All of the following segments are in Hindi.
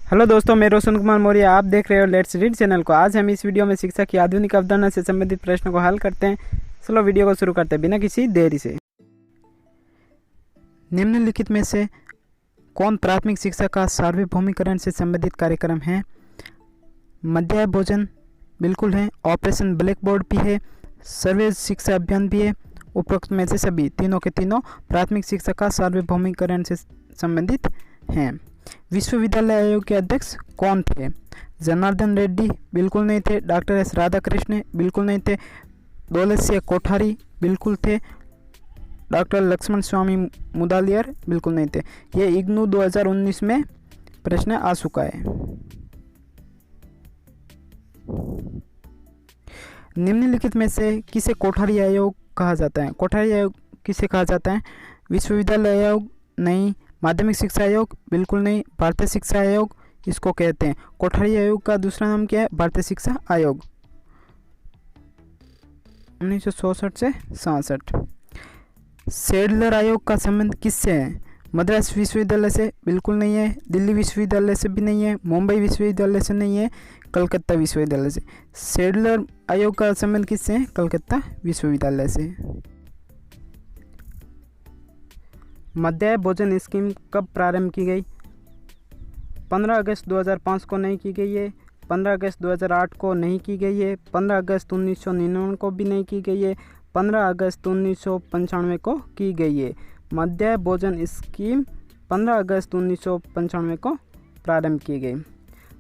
हेलो दोस्तों, मैं रोशन कुमार मौर्य। आप देख रहे हो लेट्स रीड चैनल को। आज हम इस वीडियो में शिक्षा की आधुनिक अवधारणा से संबंधित प्रश्नों को हल करते हैं। चलो वीडियो को शुरू करते हैं बिना किसी देरी से। निम्नलिखित में से कौन प्राथमिक शिक्षा का सार्वभौमिकरण से संबंधित कार्यक्रम है? मध्याह्न भोजन बिल्कुल है, ऑपरेशन ब्लैक बोर्ड भी है, सर्वे शिक्षा अभियान भी है। उपरोक्त में से सभी तीनों के तीनों प्राथमिक शिक्षा का सार्वभौमिकरण से संबंधित हैं। विश्वविद्यालय आयोग के अध्यक्ष कौन थे? जनार्दन रेड्डी बिल्कुल नहीं थे। डॉक्टर एस राधाकृष्ण बिल्कुल नहीं थे। दौलतसिंह कोठारी बिल्कुल थे। डॉक्टर लक्ष्मण स्वामी मुदालियर बिल्कुल नहीं थे। ये इग्नू 2019 में प्रश्न आ चुका है। निम्नलिखित में से किसे कोठारी आयोग कहा जाता है? कोठारी आयोग किसे कहा जाता है? विश्वविद्यालय आयोग नहीं, माध्यमिक शिक्षा आयोग बिल्कुल नहीं, भारतीय शिक्षा आयोग इसको कहते हैं। कोठारी आयोग का दूसरा नाम क्या है? भारतीय शिक्षा आयोग। 1964 से 67। सैडलर आयोग का संबंध किससे है? मद्रास विश्वविद्यालय से बिल्कुल नहीं है, दिल्ली विश्वविद्यालय से भी नहीं है, मुंबई विश्वविद्यालय से नहीं है, कलकत्ता विश्वविद्यालय से। सैडलर आयोग का संबंध किससे है? कलकत्ता विश्वविद्यालय से। मध्याह्न भोजन स्कीम कब प्रारंभ की गई? 15 अगस्त 2005 को नहीं की गई है, 15 अगस्त 2008 को नहीं की गई है, 15 अगस्त 1999 को भी नहीं की गई है, 15 अगस्त 1995 को की गई है। मध्याह्न भोजन स्कीम 15 अगस्त 1995 को प्रारंभ की गई।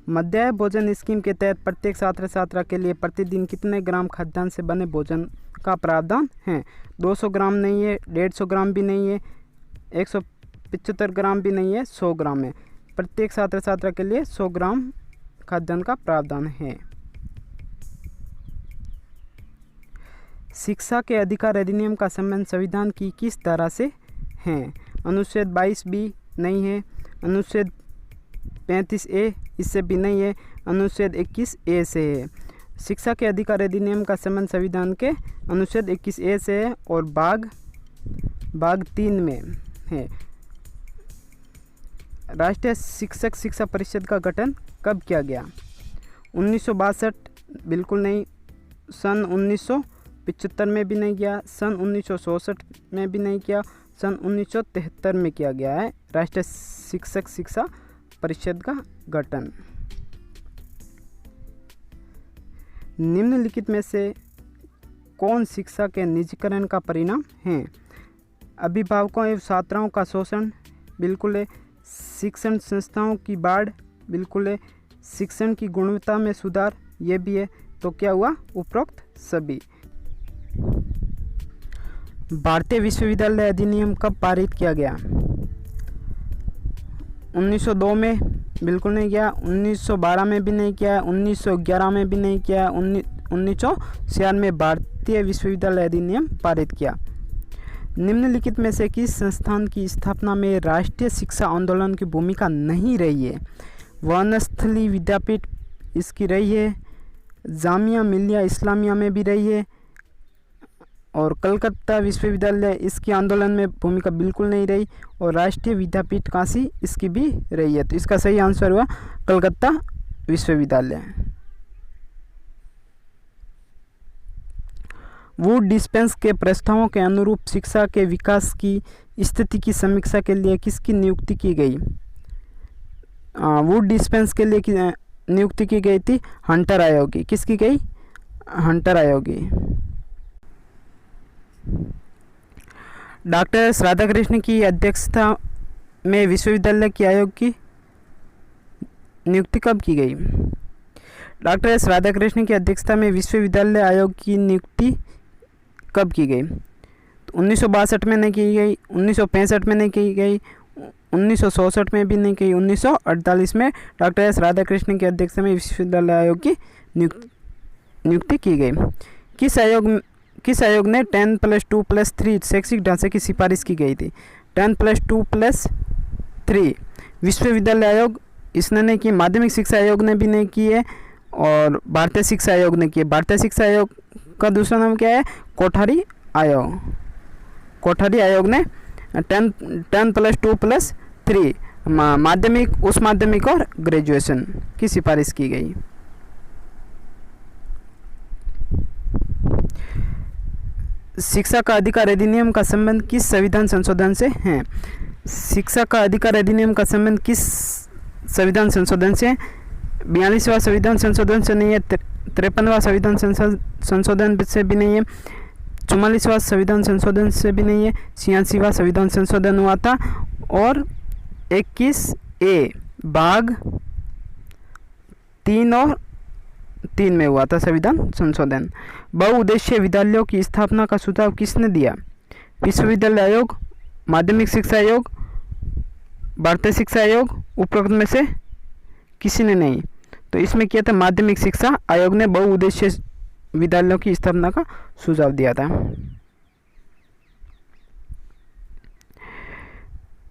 मध्याह्न भोजन स्कीम के तहत प्रत्येक छात्र छात्रा के लिए प्रतिदिन कितने ग्राम खाद्यान्न से बने भोजन का प्रावधान है? 200 ग्राम नहीं है, 150 ग्राम भी नहीं है, 175 ग्राम भी नहीं है, 100 ग्राम है। प्रत्येक छात्र छात्रा के लिए 100 ग्राम खाद्यान्न का प्रावधान है। शिक्षा के अधिकार अधिनियम का संबंध संविधान की किस धारा से है? अनुच्छेद 22 बी नहीं है, अनुच्छेद 35 ए इससे भी नहीं है, अनुच्छेद 21 ए से है। शिक्षा के अधिकार अधिनियम का संबंध संविधान के अनुच्छेद 21 ए से है और भाग 3 में है। राष्ट्रीय शिक्षक शिक्षा परिषद का गठन कब किया गया? 1962 बिल्कुल नहीं, सन 1975 में भी नहीं किया, सन 1964 में भी नहीं किया, सन 1973 में किया गया है राष्ट्रीय शिक्षक शिक्षा परिषद का गठन। निम्नलिखित में से कौन शिक्षा के निजीकरण का परिणाम है? अभिभावकों एवं छात्राओं का शोषण बिल्कुल है, शिक्षण संस्थाओं की बाढ़ बिल्कुल है, शिक्षण की गुणवत्ता में सुधार ये भी है। तो क्या हुआ? उपरोक्त सभी। भारतीय विश्वविद्यालय अधिनियम कब पारित किया गया? 1902 में बिल्कुल नहीं किया, 1912 में भी नहीं किया, 1911 में भी नहीं किया, 1996 में भारतीय विश्वविद्यालय अधिनियम पारित किया। निम्नलिखित में से किस संस्थान की स्थापना में राष्ट्रीय शिक्षा आंदोलन की भूमिका नहीं रही है? वनस्थली विद्यापीठ इसकी रही है, जामिया मिलिया इस्लामिया में भी रही है और कलकत्ता विश्वविद्यालय इसकी आंदोलन में भूमिका बिल्कुल नहीं रही और राष्ट्रीय विद्यापीठ काशी इसकी भी रही है। तो इसका सही आंसर हुआ कलकत्ता विश्वविद्यालय। वुड डिस्पेंस के प्रस्तावों के अनुरूप शिक्षा के विकास की स्थिति की समीक्षा के लिए किसकी नियुक्ति की गई? वुड डिस्पेंस के लिए नियुक्ति की गई थी हंटर आयोग की। किसकी गई? हंटर आयोग की। डॉक्टर एस राधाकृष्ण की अध्यक्षता में विश्वविद्यालय की आयोग की नियुक्ति कब की गई? डॉक्टर एस राधाकृष्ण की अध्यक्षता में विश्वविद्यालय आयोग की नियुक्ति कब की गई? तो 1962 में नहीं की गई, 1965 में नहीं की गई, 1964 में भी नहीं की, 1948 में डॉक्टर एस राधाकृष्ण की अध्यक्षता में विश्वविद्यालय आयोग की नियुक्ति की गई। किस आयोग ने 10+2+3 शैक्षिक ढांचे की सिफारिश की गई थी? 10+2+3 विश्वविद्यालय आयोग इसने नहीं की, माध्यमिक शिक्षा आयोग ने भी नहीं की है और भारतीय शिक्षा आयोग ने की है। भारतीय शिक्षा आयोग का दूसरा नाम क्या है? कोठारी आयोग। कोठारी आयोग ने 10+2+3 माध्यमिक, उच्च माध्यमिक और ग्रेजुएशन की सिफारिश की गई। शिक्षा का अधिकार अधिनियम का संबंध किस संविधान संशोधन से है? शिक्षा का अधिकार अधिनियम का संबंध किस संविधान संशोधन से? 42वां संविधान संशोधन से नहीं है, 53वां संविधान संशोधन से भी नहीं है, 44वां संविधान संशोधन से भी नहीं है, 86वां संविधान संशोधन हुआ था और 21A भाग 3 और 3 में हुआ था संविधान संशोधन। बहुउद्देशीय विद्यालयों की स्थापना का सुझाव किसने दिया? विश्वविद्यालय आयोग, माध्यमिक शिक्षा आयोग, भारतीय शिक्षा आयोग, उपरोक्त में से किसी ने नहीं। तो इसमें क्या था, माध्यमिक शिक्षा आयोग ने बहुउद्देशीय विद्यालयों की स्थापना का सुझाव दिया था।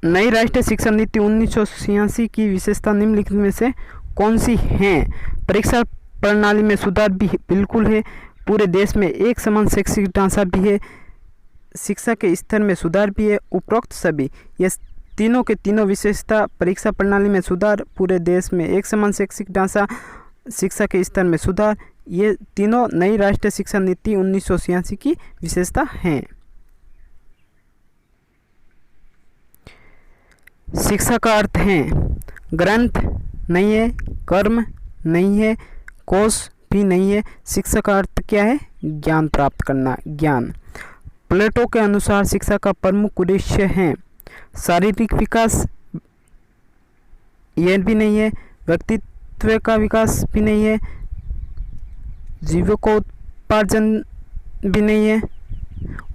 नई राष्ट्रीय शिक्षा नीति 1986 की विशेषता निम्नलिखित में से कौन सी है? परीक्षा प्रणाली में सुधार भी बिल्कुल है, पूरे देश में एक समान शैक्षिक ढांचा भी है, शिक्षा के स्तर में सुधार भी है, उपरोक्त सभी। ये तीनों के तीनों विशेषता, परीक्षा प्रणाली में सुधार, पूरे देश में एक समान शैक्षिक ढांचा, शिक्षा के स्तर में सुधार, ये तीनों नई राष्ट्रीय शिक्षा नीति 1986 की विशेषता हैं। शिक्षा का अर्थ है ग्रंथ नहीं है, कर्म नहीं है, कोष भी नहीं है। शिक्षा का अर्थ क्या है? ज्ञान प्राप्त करना, ज्ञान। प्लेटो के अनुसार शिक्षा का प्रमुख उद्देश्य है शारीरिक विकास, यह भी नहीं है, व्यक्तित्व का विकास भी नहीं है, जीविकोपार्जन भी नहीं है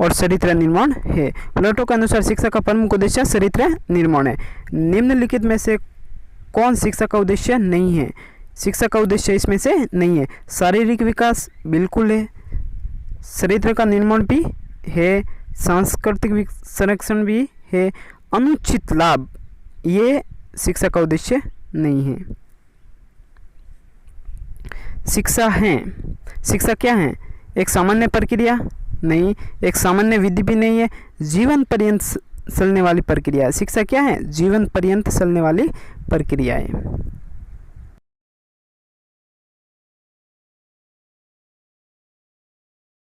और चरित्र निर्माण है। प्लेटो के अनुसार शिक्षा का प्रमुख उद्देश्य चरित्र निर्माण है। निम्नलिखित में से कौन शिक्षा का उद्देश्य नहीं है? शिक्षा का उद्देश्य इसमें से नहीं है। शारीरिक विकास बिल्कुल है, चरित्र का निर्माण भी है, सांस्कृतिक संरक्षण भी है, अनुचित लाभ ये शिक्षा का उद्देश्य नहीं है। शिक्षा है, शिक्षा क्या है? एक सामान्य प्रक्रिया नहीं, एक सामान्य विधि भी नहीं है, जीवन पर्यंत चलने वाली प्रक्रिया है। शिक्षा क्या है? जीवन पर्यंत चलने वाली प्रक्रिया है।